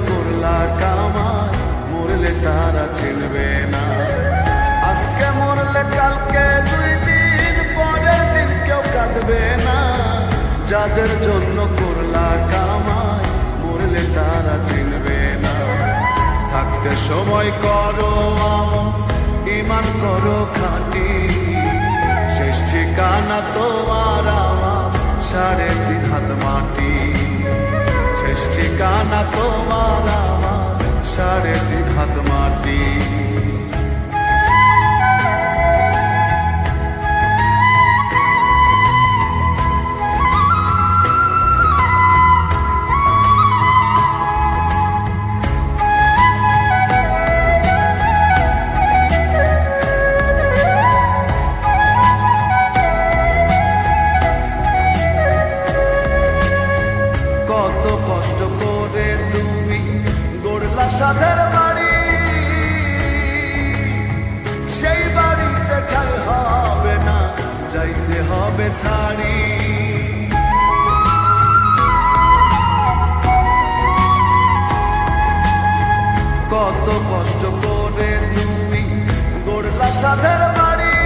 করলা কামাই, মরলে তারা চিনবে না। আজকে মরলে কালকে 2 দিন, পরের দিন কেউ কাঁদবে না। যাদের জন্য করলা কামাই, মরলে তারা চিনবে না। থাকতে সময় করো আমল, ঈমান করো খাঁটি, শেষ ঠিকানা তোমার আমার 3.5 হাত মাটি। শেষ ঠিকানা তোমার আমার 3.5 হাত মাটি। কত কষ্ট করে তুমি গড়লা সাধের বাড়ি, সেই বাড়িতে ঠাই হবে না, যাইতে হবে ছাড়ি। কত কষ্ট করে তুমি গড়লা সাধের বাড়ি,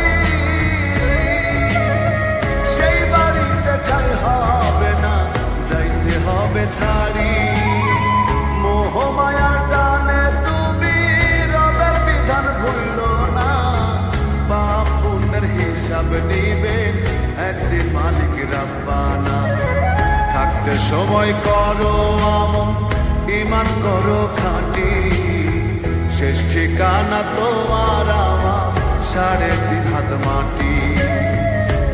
সেই বাড়িতে ঠাই হবে না, যাইতে হবে ছাড়ি। মোহ মায়ার টানে তুমি রবের বিধান ভুললো না, পাপ পুণ্যের হিসাব নিবে একদিন মালিক রাব্বানা। থাকতে সময় করো আমল, ঈমান করো খাঁটি, শেষ ঠিকানা তোমার আমার 3.5 হাত মাটি।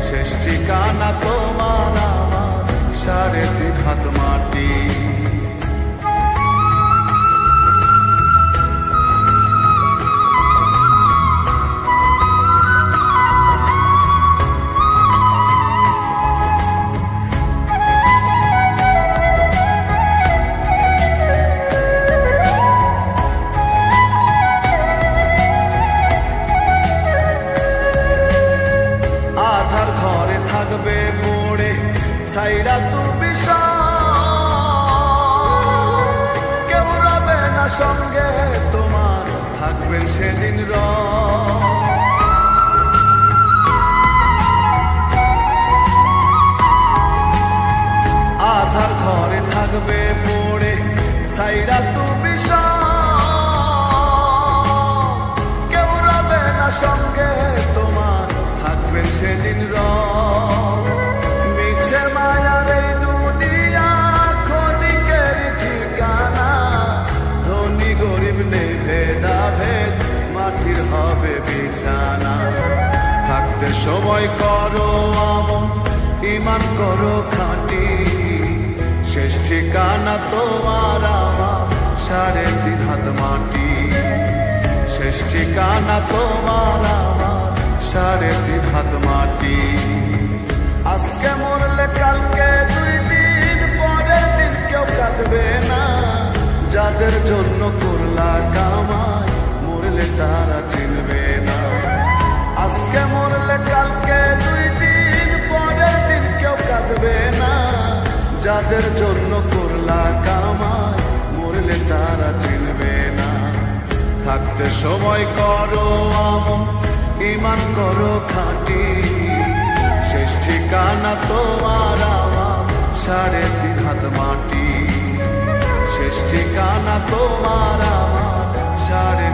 শেষ ঠিকানা তোমার আমার 3.5 হাত মাটি। আধার ঘরে থাকবে পড়ে ছাইরা তুমি সব, কেউ রবে না সঙ্গে তোমার, থাকবেন সেদিন রব। আধার ঘরে থাকবে পড়ে ছাইরা তুমি সব, কেউ রবে না সঙ্গে তোমার, থাকবেন সেদিন রব। মিছে মায়ার এই দুনিয়া ক্ষণিকের ঠিকানা, ধনী গরিব নেই ভেদাভেদ, মাটির হবে বিছানা। থাকতে সময় করো আমল, ঈমান করো খাঁটি, শেষ ঠিকানা তোমার আমার 3.5 হাত মাটি। শেষ ঠিকানা তোমার আমার 3.5 হাত মাটি। আজকে মরলে কালকে 2 দিন, পরের দিন কেউ কাঁদবে না। যাদের জন্য করলা কামাই, মরলে তারা চিনবে না। আজকে মরলে কালকে 2 দিন, পরের দিন কেউ কাঁদবে না। যাদের জন্য করলা কামাই, মরলে তারা চিনবে না। থাকতে সময় করো আমল, ঈমান করো খাঁটি, শেষ ঠিকানা তোমার আমার 3.5 হাত মাটি। শেষ ঠিকানা তোমার আমার 3.5